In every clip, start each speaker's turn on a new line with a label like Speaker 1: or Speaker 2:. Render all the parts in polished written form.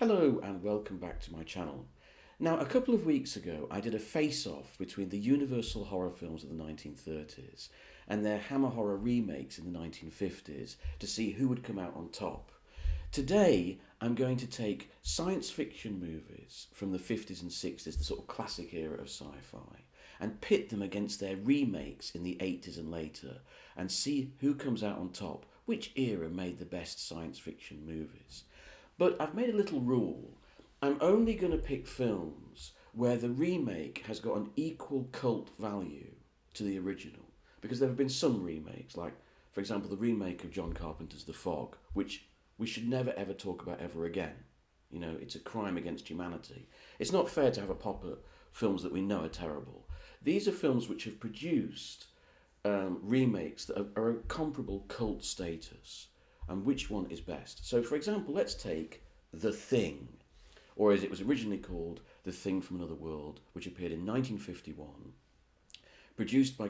Speaker 1: Hello and welcome back to my channel. Now, a couple of weeks ago, I did a face-off between the Universal horror films of the 1930s and their Hammer horror remakes in the 1950s to see who would come out on top. Today, I'm going to take science fiction movies from the 50s and 60s, the sort of classic era of sci-fi, and pit them against their remakes in the 80s and later and see who comes out on top, which era made the best science fiction movies. But I've made a little rule. I'm only going to pick films where the remake has got an equal cult value to the original. Because there have been some remakes, like, for example, the remake of John Carpenter's The Fog, which we should never ever talk about ever again. You know, it's a crime against humanity. It's not fair to have a pop at films that we know are terrible. These are films which have produced remakes that are a comparable cult status, and which one is best. So, for example, let's take The Thing, or as it was originally called, The Thing from Another World, which appeared in 1951, produced by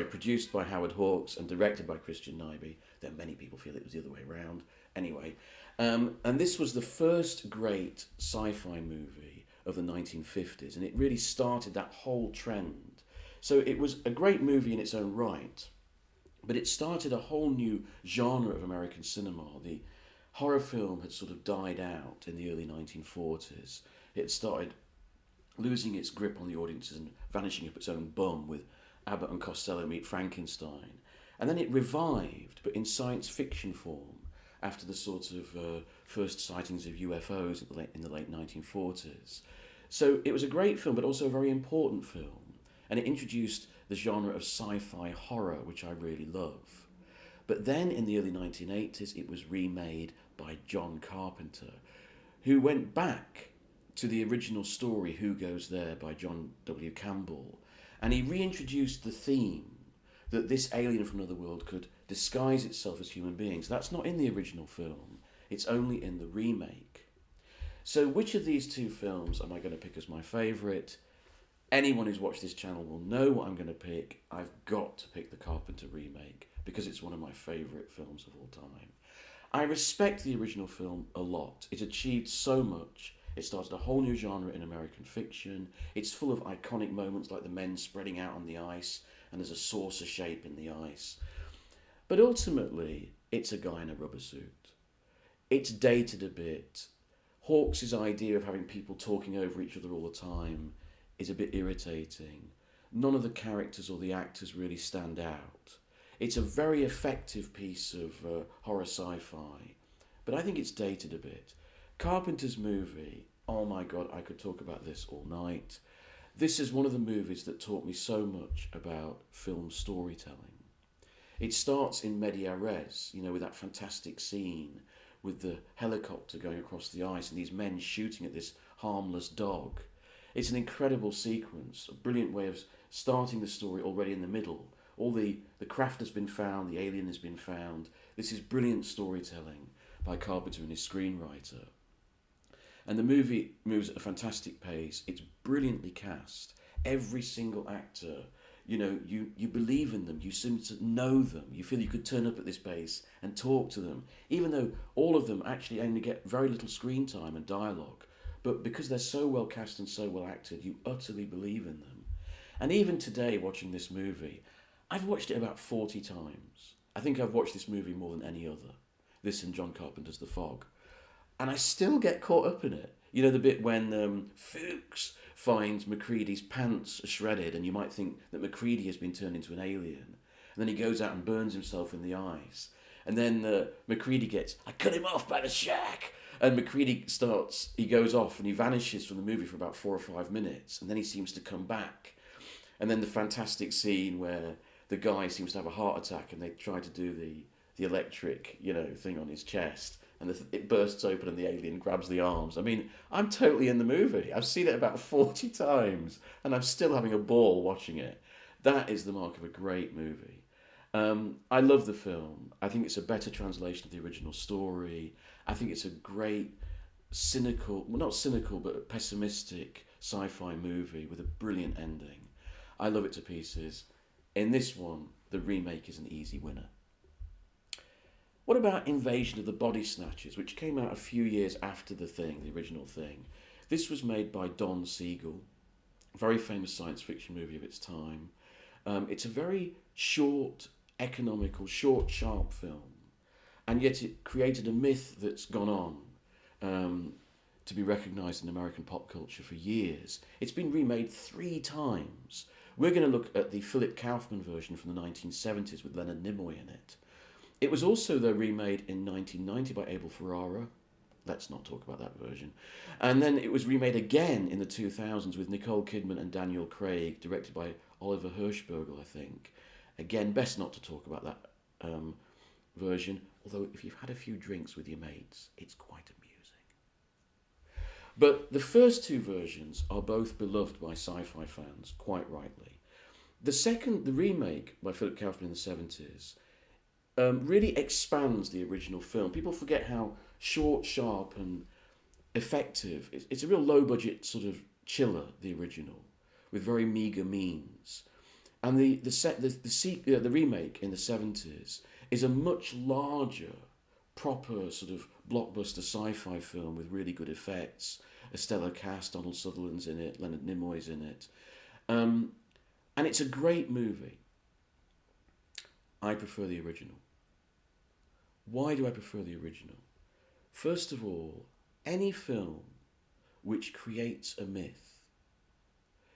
Speaker 1: produced by Howard Hawks and directed by Christian Nyby. Though many people feel it was the other way around. Anyway, and this was the first great sci-fi movie of the 1950s, and it really started that whole trend. So it was a great movie in its own right, but it started a whole new genre of American cinema. The horror film had sort of died out in the early 1940s. It started losing its grip on the audiences and vanishing up its own bum with Abbott and Costello Meet Frankenstein. And then it revived, but in science fiction form, after the sort of first sightings of UFOs in the late 1940s. So it was a great film, but also a very important film. And it introduced the genre of sci-fi horror, which I really love. But then in the early 1980s, it was remade by John Carpenter, who went back to the original story, Who Goes There, by John W. Campbell, and he reintroduced the theme that this alien from another world could disguise itself as human beings. That's not in the original film, it's only in the remake. So which of these two films am I going to pick as my favourite? Anyone who's watched this channel will know what I'm going to pick. I've got to pick the Carpenter remake because it's one of my favourite films of all time. I respect the original film a lot. It achieved so much. It started a whole new genre in American fiction. It's full of iconic moments like the men spreading out on the ice and there's a saucer shape in the ice. But ultimately, it's a guy in a rubber suit. It's dated a bit. Hawks' idea of having people talking over each other all the time is a bit irritating. None of the characters or the actors really stand out. It's a very effective piece of horror sci-fi, but I think it's dated a bit. Carpenter's movie, oh my god, I could talk about this all night. This is one of the movies that taught me so much about film storytelling. It starts in media res, you know, with that fantastic scene with the helicopter going across the ice and these men shooting at this harmless dog. It's an incredible sequence, a brilliant way of starting the story already in the middle. All the craft has been found, the alien has been found. This is brilliant storytelling by Carpenter and his screenwriter. And the movie moves at a fantastic pace. It's brilliantly cast. Every single actor, you know, you believe in them. You seem to know them. You feel you could turn up at this base and talk to them, even though all of them actually only get very little screen time and dialogue. But because they're so well cast and so well acted, you utterly believe in them. And even today, watching this movie, I've watched it about 40 times. I think I've watched this movie more than any other. This and John Carpenter's The Fog. And I still get caught up in it. You know, the bit when Fuchs finds Macready's pants are shredded, and you might think that Macready has been turned into an alien. And then he goes out and burns himself in the ice. And then Macready gets, I cut him off by the shack. And Macready he goes off and he vanishes from the movie for about 4 or 5 minutes. And then he seems to come back. And then the fantastic scene where the guy seems to have a heart attack and they try to do the electric, you know, thing on his chest. And it bursts open and the alien grabs the arms. I mean, I'm totally in the movie. I've seen it about 40 times and I'm still having a ball watching it. That is the mark of a great movie. I love the film. I think it's a better translation of the original story. I think it's a great cynical, well, not cynical, but pessimistic sci-fi movie with a brilliant ending. I love it to pieces. In this one, the remake is an easy winner. What about Invasion of the Body Snatchers, which came out a few years after the original Thing? This was made by Don Siegel, a very famous science fiction movie of its time. It's a very short, economical, short, sharp film, and yet it created a myth that's gone on to be recognised in American pop culture for years. It's been remade 3 times. We're going to look at the Philip Kaufman version from the 1970s with Leonard Nimoy in it. It was also, though, remade in 1990 by Abel Ferrara. Let's not talk about that version. And then it was remade again in the 2000s with Nicole Kidman and Daniel Craig, directed by Oliver Hirschbergel, I think. Again, best not to talk about that version, although if you've had a few drinks with your mates, it's quite amusing. But the first 2 versions are both beloved by sci-fi fans, quite rightly. The remake by Philip Kaufman in the 70s, really expands the original film. People forget how short, sharp, and effective. It's a real low-budget sort of chiller, the original, with very meagre means. And the remake in the 70s is a much larger, proper sort of blockbuster sci-fi film with really good effects. A stellar cast, Donald Sutherland's in it, Leonard Nimoy's in it. And it's a great movie. I prefer the original. Why do I prefer the original? First of all, any film which creates a myth,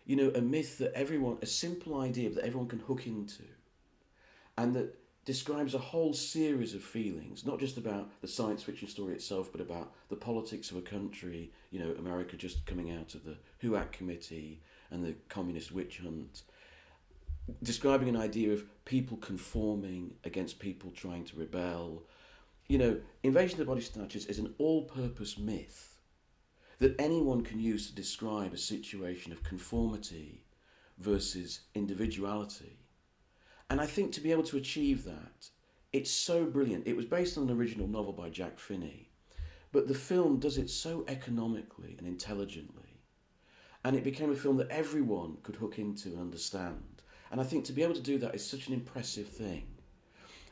Speaker 1: a myth that a simple idea that everyone can hook into, and that describes a whole series of feelings, not just about the science fiction story itself, but about the politics of a country, America just coming out of the HUAC committee and the communist witch hunt, describing an idea of people conforming against people trying to rebel. Invasion of the Body Snatchers is an all-purpose myth that anyone can use to describe a situation of conformity versus individuality. And I think to be able to achieve that, it's so brilliant. It was based on an original novel by Jack Finney, but the film does it so economically and intelligently. And it became a film that everyone could hook into and understand. And I think to be able to do that is such an impressive thing.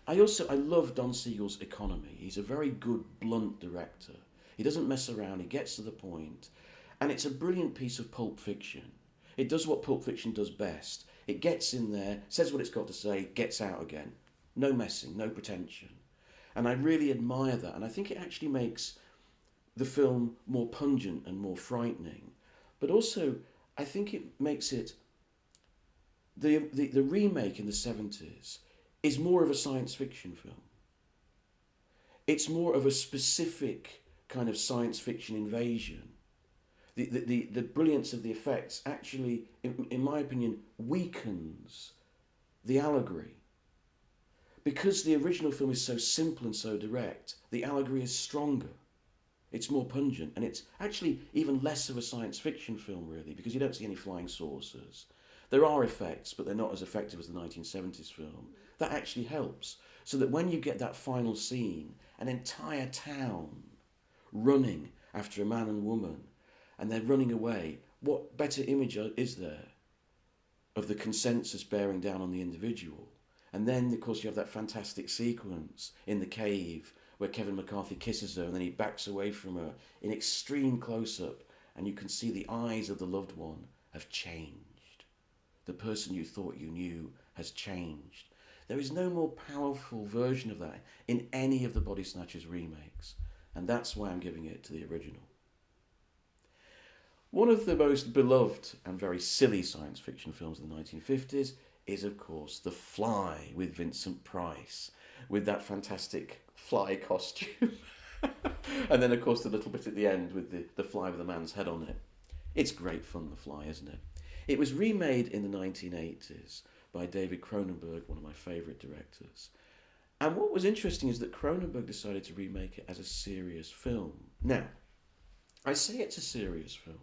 Speaker 1: I love Don Siegel's economy. He's a very good, blunt director. He doesn't mess around, he gets to the point. And it's a brilliant piece of pulp fiction. It does what pulp fiction does best. It gets in there, says what it's got to say, gets out again. No messing, no pretension. And I really admire that. And I think it actually makes the film more pungent and more frightening. But also, I think it makes it... The remake in the 70s is more of a science fiction film. It's more of a specific kind of science fiction invasion. The brilliance of the effects actually, in my opinion, weakens the allegory. Because the original film is so simple and so direct, the allegory is stronger. It's more pungent, and it's actually even less of a science fiction film, really, because you don't see any flying saucers. There are effects, but they're not as effective as the 1970s film. That actually helps. So that when you get that final scene, an entire town running after a man and woman, and they're running away, what better image is there of the consensus bearing down on the individual? And then, of course, you have that fantastic sequence in the cave where Kevin McCarthy kisses her and then he backs away from her in extreme close-up, and you can see the eyes of the loved one have changed. The person you thought you knew has changed. There is no more powerful version of that in any of the Body Snatchers remakes, and that's why I'm giving it to the original. One of the most beloved and very silly science fiction films of the 1950s is, of course, The Fly with Vincent Price, with that fantastic fly costume. And then, of course, the little bit at the end with the fly with a man's head on it. It's great fun, The Fly, isn't it? It was remade in the 1980s by David Cronenberg, one of my favourite directors. And what was interesting is that Cronenberg decided to remake it as a serious film. Now, I say it's a serious film.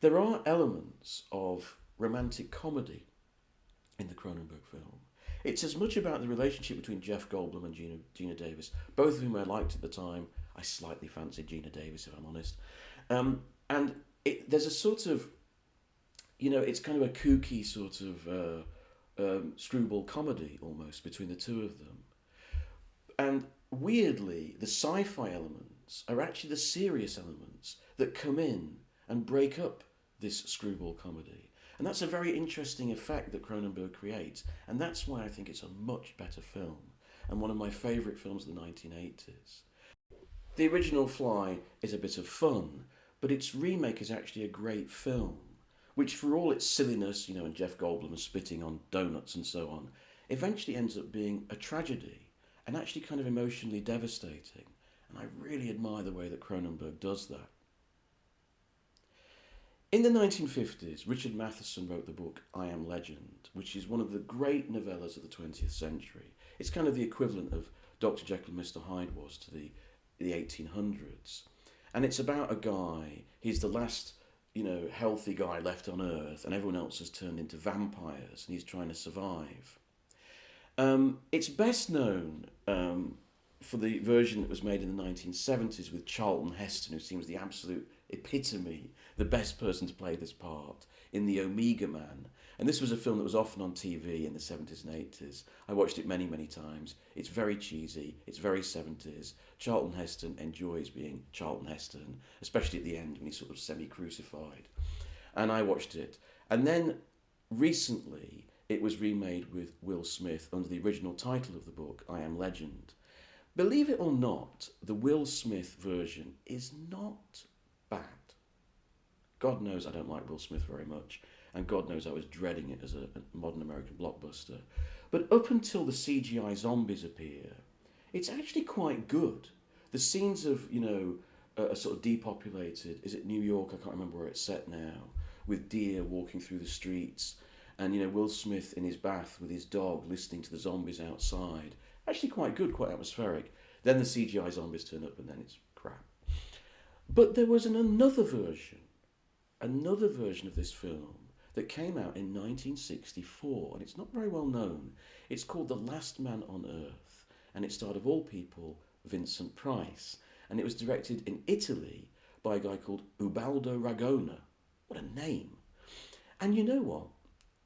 Speaker 1: There are elements of romantic comedy in the Cronenberg film. It's as much about the relationship between Jeff Goldblum and Gina Davis, both of whom I liked at the time. I slightly fancied Gina Davis, if I'm honest. And there's a sort of, it's kind of a kooky sort of screwball comedy almost between the two of them. And weirdly, the sci-fi elements are actually the serious elements that come in and break up this screwball comedy. And that's a very interesting effect that Cronenberg creates. And that's why I think it's a much better film and one of my favourite films of the 1980s. The original Fly is a bit of fun, but its remake is actually a great film, which for all its silliness, and Jeff Goldblum spitting on donuts and so on, eventually ends up being a tragedy and actually kind of emotionally devastating. And I really admire the way that Cronenberg does that. In the 1950s, Richard Matheson wrote the book I Am Legend, which is one of the great novellas of the 20th century. It's kind of the equivalent of Dr. Jekyll and Mr. Hyde was to the 1800s. And it's about a guy, he's the last, healthy guy left on Earth, and everyone else has turned into vampires, and he's trying to survive. It's best known for the version that was made in the 1970s with Charlton Heston, who seems the absolute epitome, the best person to play this part, in The Omega Man. And this was a film that was often on TV in the 70s and 80s. I watched it many, many times. It's very cheesy. It's very 70s. Charlton Heston enjoys being Charlton Heston, especially at the end when he's sort of semi-crucified. And I watched it. And then recently it was remade with Will Smith under the original title of the book, I Am Legend. Believe it or not, the Will Smith version is not bad. God knows I don't like Will Smith very much, and God knows I was dreading it as a modern American blockbuster. But up until the CGI zombies appear, it's actually quite good. The scenes of, a sort of depopulated, is it New York? I can't remember where it's set now, with deer walking through the streets, and, Will Smith in his bath with his dog listening to the zombies outside. Actually quite good, quite atmospheric. Then the CGI zombies turn up and then it's crap. But there was another version of this film that came out in 1964, and it's not very well known. It's called The Last Man on Earth, and it starred, of all people, Vincent Price, and it was directed in Italy by a guy called Ubaldo Ragona. What a name! And you know what?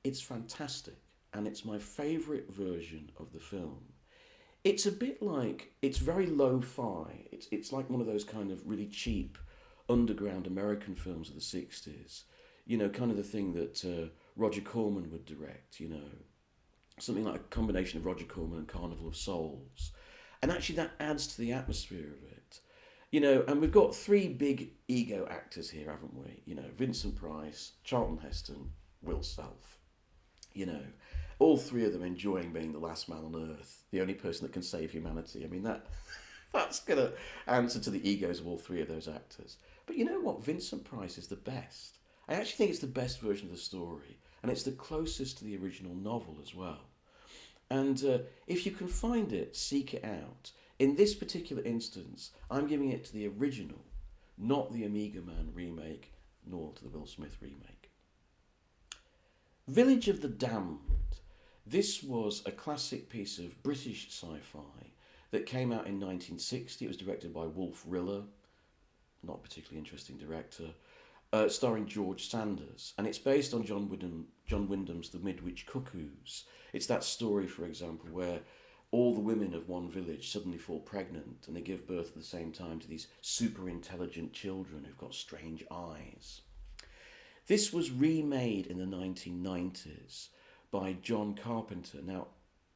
Speaker 1: It's fantastic, and it's my favourite version of the film. It's a bit like, it's very lo-fi. It's like one of those kind of really cheap underground American films of the 60s. Kind of the thing that Roger Corman would direct, Something like a combination of Roger Corman and Carnival of Souls. And actually that adds to the atmosphere of it. And we've got three big ego actors here, haven't we? Vincent Price, Charlton Heston, Will Self. All three of them enjoying being the last man on Earth, the only person that can save humanity. I mean, that's going to answer to the egos of all three of those actors. But you know what? Vincent Price is the best. I actually think it's the best version of the story, and it's the closest to the original novel as well. And if you can find it, seek it out. In this particular instance, I'm giving it to the original, not the Omega Man remake, nor to the Will Smith remake. Village of the Damned. This was a classic piece of British sci-fi that came out in 1960. It was directed by Wolf Riller, not a particularly interesting director, starring George Sanders. And it's based on John Wyndham's The Midwich Cuckoos. It's that story, for example, where all the women of one village suddenly fall pregnant and they give birth at the same time to these super intelligent children who've got strange eyes. This was remade in the 1990s by John Carpenter. Now,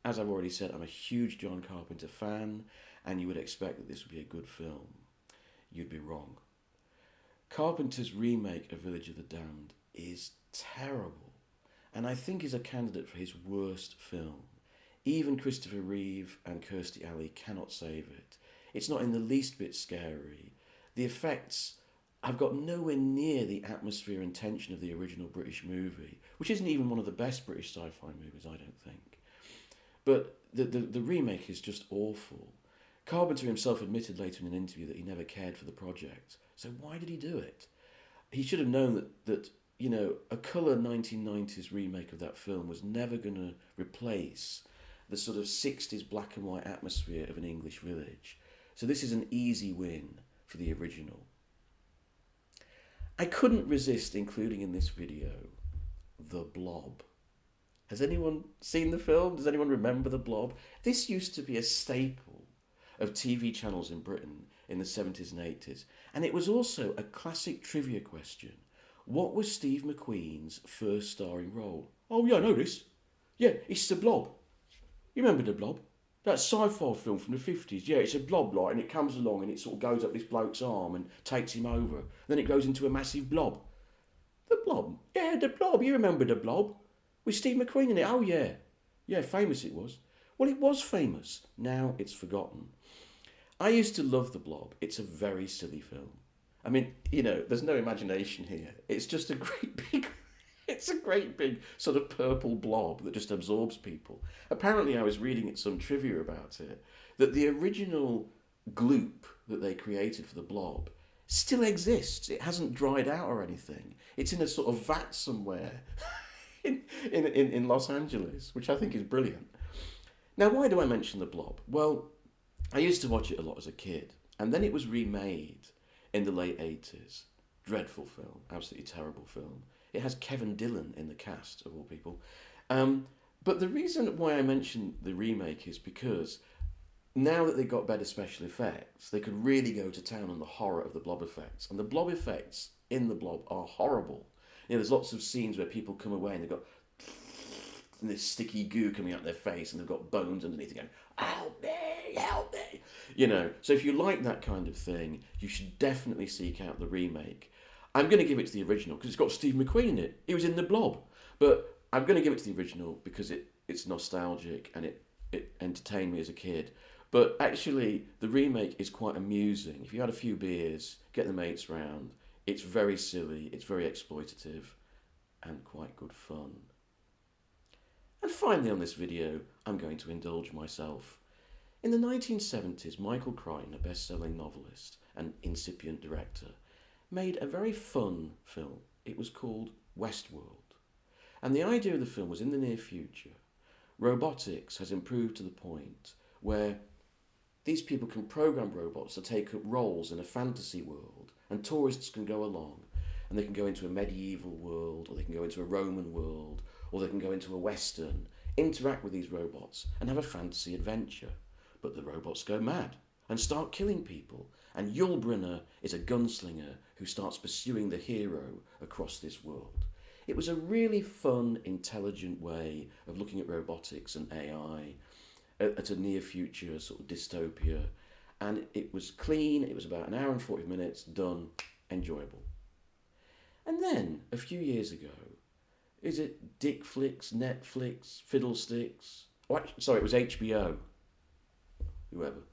Speaker 1: as I've already said, I'm a huge John Carpenter fan, and you would expect that this would be a good film. You'd be wrong. Carpenter's remake of Village of the Damned is terrible, and I think is a candidate for his worst film. Even Christopher Reeve and Kirstie Alley cannot save it. It's not in the least bit scary. The effects have got nowhere near the atmosphere and tension of the original British movie, which isn't even one of the best British sci-fi movies, I don't think. But the remake is just awful. Carpenter himself admitted later in an interview that he never cared for the project. So why did he do it? He should have known that a colour 1990s remake of that film was never going to replace the sort of 60s black and white atmosphere of an English village. So this is an easy win for the original. I couldn't resist including in this video The Blob. Has anyone seen the film? Does anyone remember The Blob? This used to be a staple of TV channels in Britain in the 70s and 80s. And it was also a classic trivia question. What was Steve McQueen's first starring role? Oh, yeah, I know this. Yeah, it's The Blob. You remember The Blob? That sci-fi film from the 50s. Yeah, it's a blob, like, and it comes along and it sort of goes up this bloke's arm and takes him over. Then it goes into a massive blob. The Blob? Yeah, The Blob. You remember The Blob? With Steve McQueen in it. Oh, yeah. Yeah, famous it was. Well, it was famous. Now it's forgotten. I used to love The Blob. It's a very silly film. I mean, there's no imagination here. It's just a great big... It's a great big sort of purple blob that just absorbs people. Apparently, I was reading some trivia about it, that the original gloop that they created for the blob still exists. It hasn't dried out or anything. It's in a sort of vat somewhere in Los Angeles, which I think is brilliant. Now, why do I mention the blob? Well, I used to watch it a lot as a kid, and then it was remade in the late 80s. Dreadful film, absolutely terrible film. It has Kevin Dillon in the cast, of all people. But the reason why I mention the remake is because now that they got better special effects, they could really go to town on the horror of the blob effects. And the blob effects in the blob are horrible. There's lots of scenes where people come away and they've got this sticky goo coming out their face and they've got bones underneath going, help me, help me. So if you like that kind of thing, you should definitely seek out the remake. I'm going to give it to the original because it's got Steve McQueen in it. He was in The Blob. But I'm going to give it to the original because it's nostalgic and it entertained me as a kid. But actually, the remake is quite amusing. If you had a few beers, get the mates round, it's very silly, it's very exploitative, and quite good fun. And finally on this video, I'm going to indulge myself. In the 1970s, Michael Crichton, a best-selling novelist and incipient director, made a very fun film. It was called Westworld. And the idea of the film was in the near future, robotics has improved to the point where these people can program robots to take up roles in a fantasy world, and tourists can go along and they can go into a medieval world, or they can go into a Roman world, or they can go into a Western, interact with these robots and have a fantasy adventure. But the robots go mad and start killing people, and Yul Brynner is a gunslinger who starts pursuing the hero across this world. It was a really fun, intelligent way of looking at robotics and AI at a near future sort of dystopia, and it was clean. It was about an hour and 40 minutes, done, enjoyable. And then a few years ago, is it Dickflix, Netflix, Fiddlesticks? Oh, sorry, it was HBO. Whoever.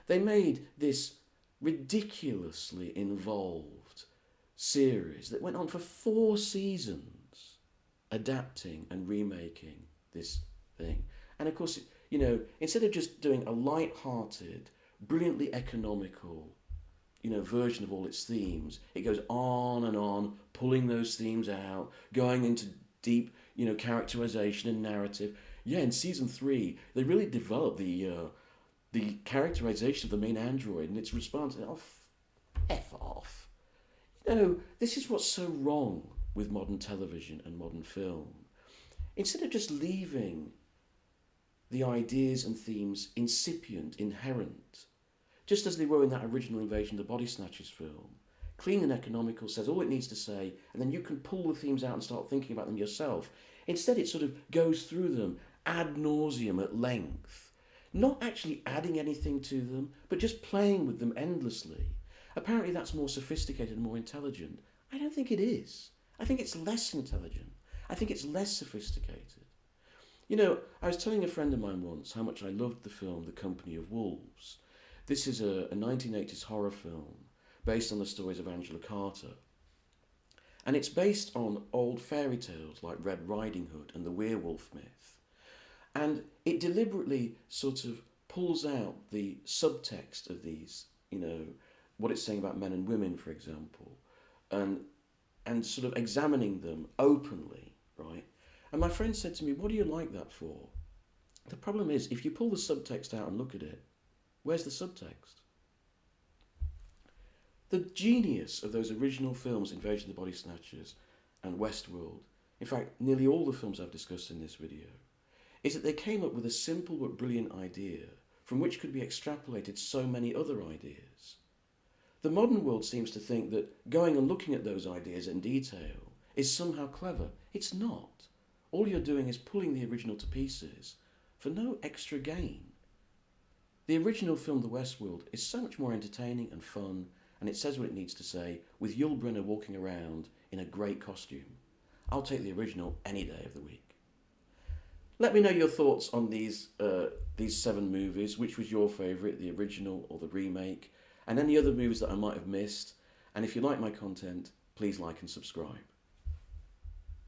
Speaker 1: They made this ridiculously involved series that went on for 4 seasons, adapting and remaking this thing. And of course, instead of just doing a light-hearted, brilliantly economical, version of all its themes, it goes on and on, pulling those themes out, going into deep, characterization and narrative. Yeah, in season 3, they really developed the characterization of the main android and its response. F off. This is what's so wrong with modern television and modern film. Instead of just leaving the ideas and themes incipient, inherent, just as they were in that original Invasion of the Body Snatchers film, clean and economical, says all it needs to say, and then you can pull the themes out and start thinking about them yourself. Instead, it sort of goes through them ad nauseum at length, not actually adding anything to them, but just playing with them endlessly. Apparently that's more sophisticated and more intelligent. I don't think it is. I think it's less intelligent. I think it's less sophisticated. I was telling a friend of mine once how much I loved the film The Company of Wolves. This is a 1980s horror film based on the stories of Angela Carter. And it's based on old fairy tales like Red Riding Hood and the werewolf myth. And it deliberately sort of pulls out the subtext of these, what it's saying about men and women, for example, and sort of examining them openly, right? And my friend said to me, what do you like that for? The problem is, if you pull the subtext out and look at it, where's the subtext? The genius of those original films, Invasion of the Body Snatchers and Westworld, in fact, nearly all the films I've discussed in this video, is that they came up with a simple but brilliant idea from which could be extrapolated so many other ideas. The modern world seems to think that going and looking at those ideas in detail is somehow clever. It's not. All you're doing is pulling the original to pieces for no extra gain. The original film The Westworld is so much more entertaining and fun, and it says what it needs to say, with Yul Brynner walking around in a great costume. I'll take the original any day of the week. Let me know your thoughts on these 7 movies. Which was your favourite, the original or the remake? And any other movies that I might have missed. And if you like my content, please like and subscribe.